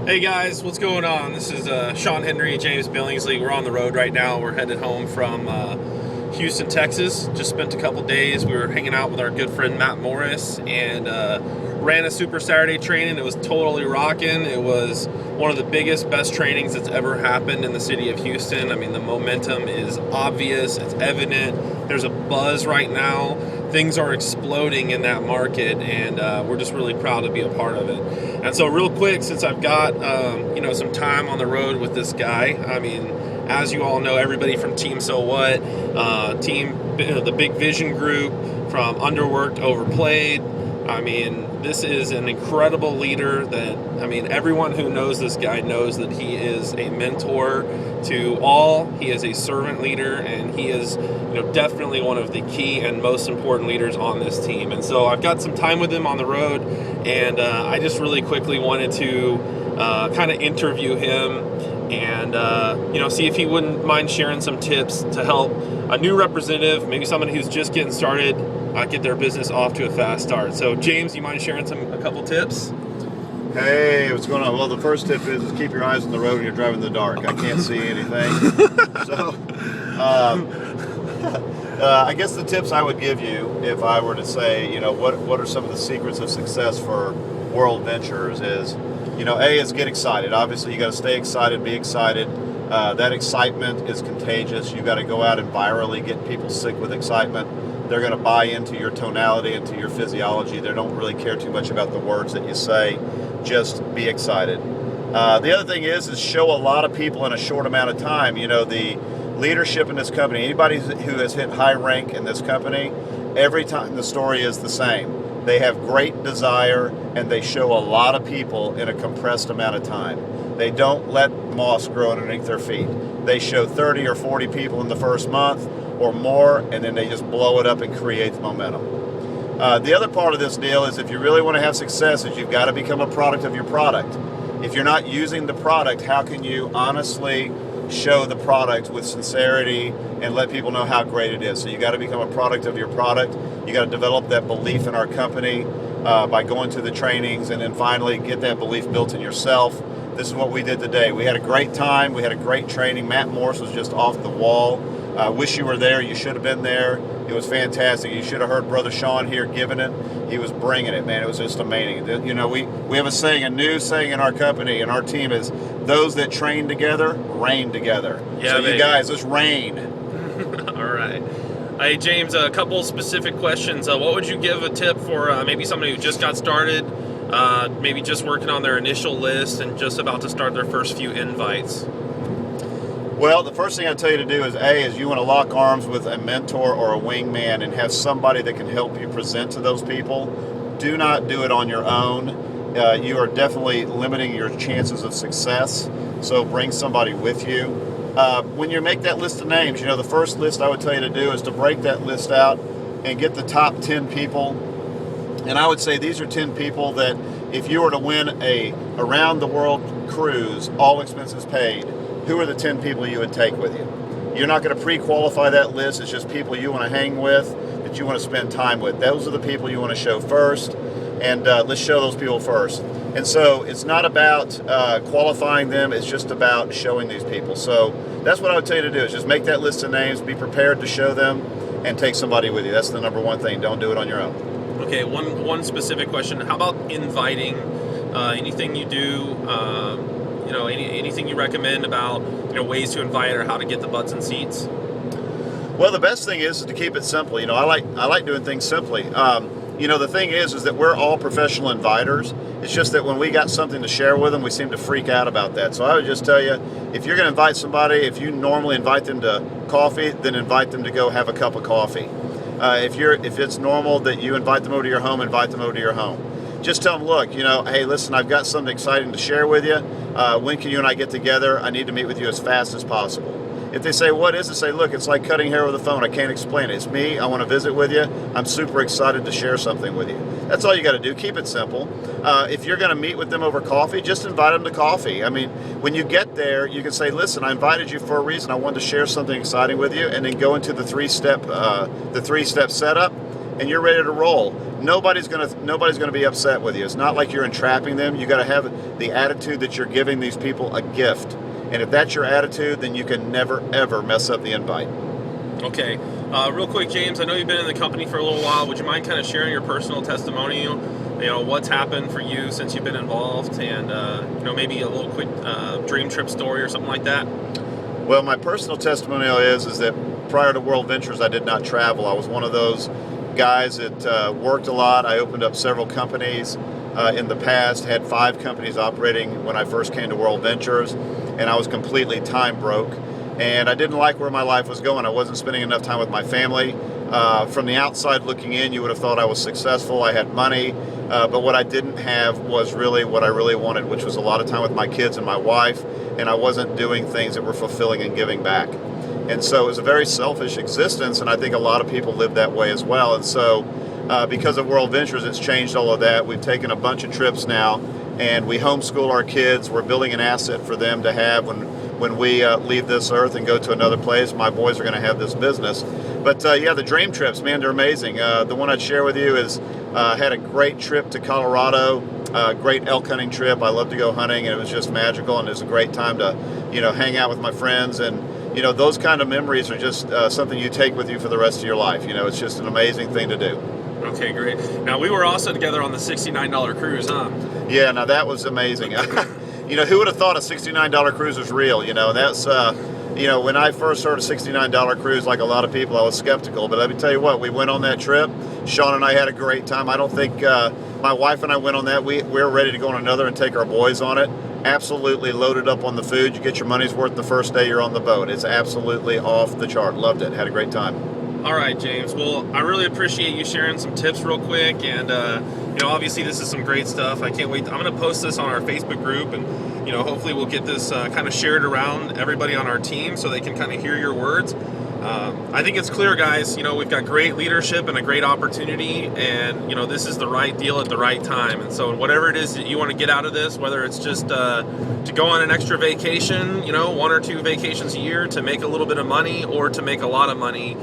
Hey guys, what's going on? This is Sean Henry, James Billingsley. We're on the road right now. We're headed home from Houston, Texas. Just spent a couple days. We were hanging out with our good friend Matt Morris and ran a Super Saturday training. It was totally rocking. It was one of the biggest, best trainings that's ever happened in the city of Houston. I mean, the momentum is obvious. It's evident. There's a buzz right now. Things are exploding in that market, and we're just really proud to be a part of it. And so real quick, since I've got some time on the road with this guy, I mean, as you all know, everybody from Team So What, the Big Vision Group, from Underworked, Overplayed. I mean, this is an incredible leader that, I mean, everyone who knows this guy knows that he is a mentor to all. He is a servant leader, and he is, definitely one of the key and most important leaders on this team. And so I've got some time with him on the road, and I just really quickly wanted to kind of interview him and see if he wouldn't mind sharing some tips to help a new representative, maybe somebody who's just getting started, get their business off to a fast start. So James, you mind sharing a couple tips? Hey, what's going on? Well, the first tip is keep your eyes on the road when you're driving in the dark. I can't see anything. So I guess the tips I would give you, if I were to say, what are some of the secrets of success for World Ventures is, A, is get excited. Obviously, you got to stay excited, be excited. That excitement is contagious. You got to go out and virally get people sick with excitement. They're going to buy into your tonality, into your physiology. They don't really care too much about the words that you say. Just be excited. The other thing is show a lot of people in a short amount of time. The leadership in this company, anybody who has hit high rank in this company, every time the story is the same. They have great desire, and they show a lot of people in a compressed amount of time. They don't let moss grow underneath their feet. They show 30 or 40 people in the first month or more, and then they just blow it up and create the momentum. The other part of this deal is if you really want to have success is you've got to become a product of your product. If you're not using the product, how can you honestly show the product with sincerity and let people know how great it is? So you got to become a product of your product. You got to develop that belief in our company by going to the trainings, and then finally get that belief built in yourself. This is what we did today. We had a great time. We had a great training. Matt Morris was just off the wall. I wish you were there. You should have been there. It was fantastic. You should have heard Brother Sean here giving it. He was bringing it, man. It was just amazing. We have a new saying in our company and our team is, those that train together, reign together. Yeah, so you guys, let's reign. All right. Hey, James, a couple specific questions. What would you give a tip for maybe somebody who just got started, maybe just working on their initial list and just about to start their first few invites? Well, the first thing I tell you to do is you want to lock arms with a mentor or a wingman and have somebody that can help you present to those people. Do not do it on your own. You are definitely limiting your chances of success, so bring somebody with you. When you make that list of names, the first list I would tell you to do is to break that list out and get the top 10 people. And I would say these are 10 people that if you were to win a around-the-world cruise, all expenses paid, who are the 10 people you would take with you? You're not going to pre-qualify that list. It's just people you want to hang with, that you want to spend time with. Those are the people you want to show first, and let's show those people first. And so it's not about qualifying them. It's just about showing these people. So that's what I would tell you to do, is just make that list of names, be prepared to show them, and take somebody with you. That's the number one thing. Don't do it on your own. Okay, one specific question. How about inviting? Anything you do, anything you recommend about ways to invite or how to get the butts and seats? Well, the best thing is to keep it simple. I like doing things simply. The thing is that we're all professional inviters. It's just that when we got something to share with them, we seem to freak out about that. So I would just tell you, if you're going to invite somebody, if you normally invite them to coffee, then invite them to go have a cup of coffee. If it's normal that you invite them over to your home, invite them over to your home. Just tell them, look, hey, listen, I've got something exciting to share with you. When can you and I get together? I need to meet with you as fast as possible. If they say, what is it? Say, look, it's like cutting hair with a phone. I can't explain it. It's me. I want to visit with you. I'm super excited to share something with you. That's all you got to do. Keep it simple. If you're going to meet with them over coffee, just invite them to coffee. I mean, when you get there, you can say, listen, I invited you for a reason. I wanted to share something exciting with you, and then go into the three-step setup. and you're ready to roll, nobody's gonna be upset with you. It's not like you're entrapping them. You got to have the attitude that you're giving these people a gift, and if that's your attitude, then you can never ever mess up the invite. Okay, real quick, James, I know you've been in the company for a little while. Would you mind kind of sharing your personal testimonial? You know, what's happened for you since you've been involved, and you know, maybe a little quick dream trip story or something like that? Well, my personal testimonial is that prior to World Ventures, I did not travel. I was one of those guys that worked a lot. I opened up several companies in the past, had 5 companies operating when I first came to World Ventures, and I was completely time broke. And I didn't like where my life was going. I wasn't spending enough time with my family. From the outside looking in, you would have thought I was successful. I had money, but what I didn't have was really what I really wanted, which was a lot of time with my kids and my wife, and I wasn't doing things that were fulfilling and giving back. And so it was a very selfish existence, and I think a lot of people live that way as well. And so because of World Ventures, it's changed all of that. We've taken a bunch of trips now, and we homeschool our kids. We're building an asset for them to have when we leave this earth and go to another place. My boys are going to have this business. But yeah, the dream trips, man, they're amazing. The one I'd share with you is had a great trip to Colorado, great elk hunting trip. I love to go hunting, and it was just magical, and it was a great time to, you know, hang out with my friends. And, you know, those kind of memories are just something you take with you for the rest of your life. You know, it's just an amazing thing to do. Okay, great. Now, we were also together on the $69 cruise, huh? Yeah, now that was amazing. You know, who would have thought a $69 cruise was real? You know, that's, you know, when I first heard a $69 cruise, like a lot of people, I was skeptical. But let me tell you what, we went on that trip. Sean and I had a great time. I don't think my wife and I went on that. We're ready to go on another and take our boys on it. Absolutely loaded up on the food. You get your money's worth the first day you're on the boat. It's absolutely off the chart. Loved it. Had a great time. All right, James. Well, I really appreciate you sharing some tips real quick. And, you know, obviously this is some great stuff. I can't wait. I'm going to post this on our Facebook group, and, you know, hopefully we'll get this kind of shared around everybody on our team so they can kind of hear your words. I think it's clear, guys, you know, we've got great leadership and a great opportunity, and, you know, this is the right deal at the right time. And so whatever it is that you want to get out of this, whether it's just to go on an extra vacation, you know, 1 or 2 vacations a year to make a little bit of money, or to make a lot of money,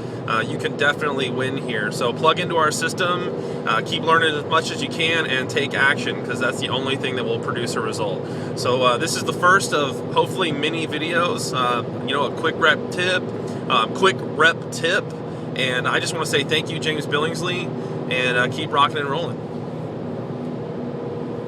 you can definitely win here. So plug into our system, keep learning as much as you can, and take action, because that's the only thing that will produce a result. So this is the first of hopefully many videos, you know, a quick rep tip, and I just want to say thank you, James Billingsley, and keep rocking and rolling.